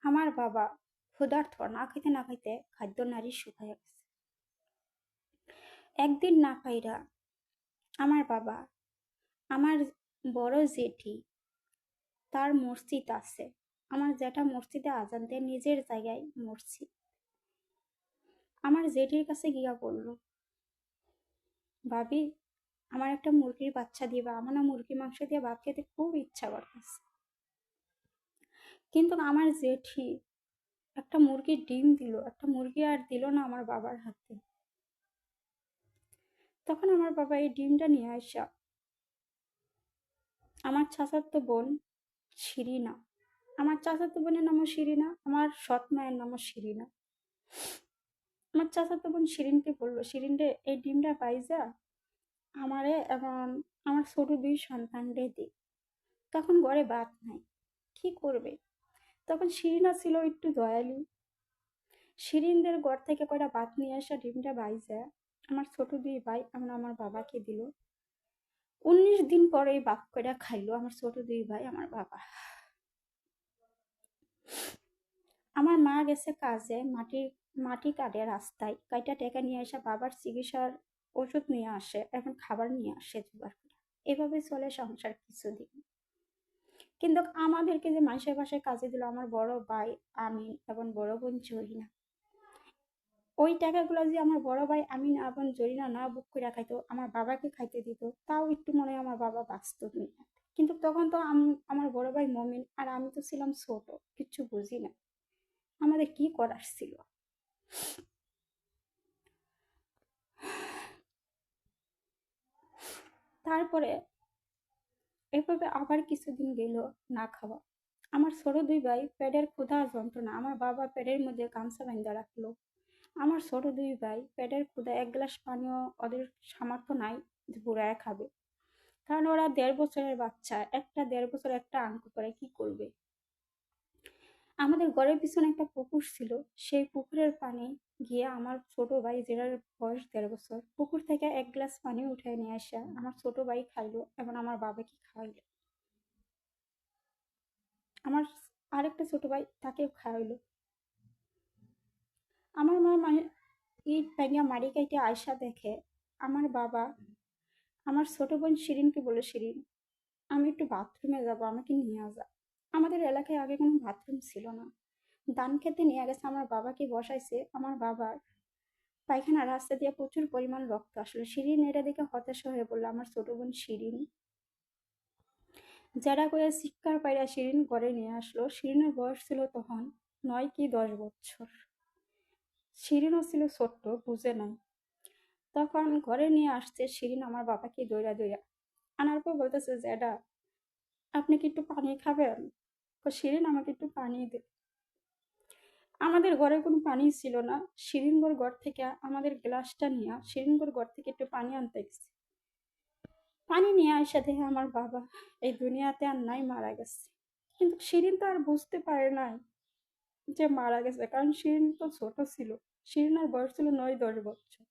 আমার বাবা ক্ষুধার্ত, না খাইতে না খাইতে খাদ্য নারী শুকাইয়া গেছে। একদিন না পাইরা আমার বাবা, আমার বড় জেঠি, তার মসজিদ আছে, আমার জেঠা মসজিদে আজান দেয়, নিজের জায়গায় মসজিদ, আমার জেঠির কাছে গিয়া বলল, ভাবি আমার একটা মুরগির বাচ্চা দিবা, আমার না মুরগির মাংস দিয়ে ভাত খেতে খুব ইচ্ছা করতেছে। কিন্তু আমার জেঠি একটা মুরগির ডিম দিল, একটা মুরগি আর দিল না আমার বাবার হাতে। তখন আমার বাবা এই ডিমটা নিয়ে আসা আমার চাচাতো বোন শিরিনা, আমার চাচাতো বোনের নামও শিরিনা, আমার সৎ মায়ের নামও শিরিনা, আমার চাচাতো বোন শিরিনকে বললো, শিরিন রে এই ডিমটা পাইজা আমারে এবং আমার ছোট দুই সন্তান রে দে। তখন ঘরে ভাত নাই, কি করবে? তখন শিরিনা ছিল একটু দয়ালু, শিরিনদের ঘর থেকে কয়টা ভাত নিয়ে আসা ডিমটা বাইজা আমার ছোট দুই ভাই এবং আমার বাবাকে দিল। 19 দিন পরে এই ভাত কয়টা খাইলো আমার ছোট দুই ভাই, আমার বাবা। আমার মা গেছে কাজে, মাটি কাটে রাস্তায়, কয়টা টাকা নিয়ে আসে বাবার চিকিৎসার ওষুধ নিয়ে আসে, এখন খাবার নিয়ে আসে জোগাড় করে। এভাবে চলে সংসার কিছুদিন। কিন্তু আমাদেরকে যে মানুষের বাসায় কাজে দিল আমার বড় ভাই আমিন এবং বড় বোন জরিনা, ওই টাকাগুলো যে আমার বড় ভাই আমিন এবং জরিনা না বুক করে খাইতো, আমার বাবাকে খাইতে দিত, তাও একটু মনে হয় আমার বাবা বাঁচত না। কিন্তু তখন তো আমার বড় ভাই মমিন আর আমি তো ছিলাম ছোট, কিচ্ছু বুঝি না, আমাদের কি করার ছিল। তারপরে এভাবে আবার কিছুদিন গেল না খাওয়া। আমার ছোট দুই ভাই পেটের ক্ষুধা যন্ত্রণা, আমার বাবা পেটের মধ্যে গামছা বাঁধা রাখলো। আমার ছোট দুই ভাই পেটের ক্ষুধা, এক গ্লাস পানিও ওদের সামর্থ্য নাই যে বুড়ায় খাবে, কারণ ওরা 1.5 বছরের বাচ্চা, একটা 1.5 বছর একটা আঙ্ক করে, কি করবে? আমাদের ঘরের পিছনে একটা পুকুর ছিল, সেই পুকুরের পানি গিয়ে আমার ছোট ভাই, যেটার বয়স 1.5 বছর, পুকুর থেকে এক গ্লাস পানি উঠে নিয়ে আসা আমার ছোট ভাই খাইলো এবং আমার বাবাকে খাওয়াইলো। আমার আরেকটা ছোট ভাই তাকেও খাওয়াইলো। আমার মা মানে ইট ভেঙে মারি কাইটে আয়সা দেখে আমার বাবা আমার ছোট বোন শিরিনকে বলে, শিরিন আমি একটু বাথরুমে যাব, আমাকে নিয়ে যা। আমাদের এলাকায় আগে কোনো বাথরুম ছিল না, ধান খেতে নিয়ে গেছে, আমার বাবাকে বসাইছে। আমার বাবার পায়খানা রাস্তা দিয়ে প্রচুর পরিমাণ রক্ত আসলো। শিরিন এটা দেখে হতাশা হয়ে পড়লো আমার ছোট বোন শিরিন, যারা করে চিৎকার পাইরা শিরিন ঘরে নিয়ে আসলো। শিরিনের বয়স ছিল তখন 9 কি 10 বছর। শিরিনও ছিল ছোট্ট, বুঝে নাই। তখন ঘরে নিয়ে আসছে শিরিন আমার বাবাকে দৌড়া দৌড়া, আনার পর বলতেছে, জ্যাডা আপনি কি একটু পানি খাবেন? শিরিন আমাকে একটু পানি দে। আমাদের ঘরে কোনো পানি ছিল না, শিরিনগর ঘর থেকে আমাদের গ্লাসটা নিয়ে শিরিনগর ঘর থেকে একটু পানি আনতে গেছে। পানি নিয়ে আসা দেখে আমার বাবা এই দুনিয়াতে আর নাই, মারা গেছে। কিন্তু শিরিন তো আর বুঝতে পারে নাই যে মারা গেছে, কারণ শিরিন তো ছোট ছিল, শিরিনের বয়স ছিল 9 10 বছর।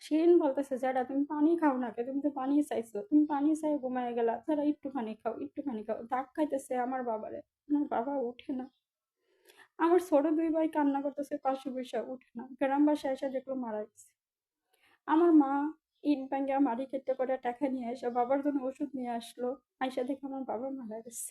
শিরিন বলতেছে, যারা তুমি পানি খাও না কে, তুমি তো পানি চাইছো, তুমি পানি চাই ঘুমায় গেলা, যারা একটু পানি খাও একটু পানি খাও। ডাক খাইতেছে আমার বাবারে, আমার বাবা উঠে না। আমার ছোট দুই ভাই কান্না করতেছে পাশে বসে, উঠে না। গ্রামবাসী এসে দেখলো মারা গেছে। আমার মা ইট ভাঙ্গা মারি কেটে করে টাকা নিয়ে এসে বাবার জন্য ওষুধ নিয়ে আসলো, আইসা দেখে আমার বাবা মারা গেছে।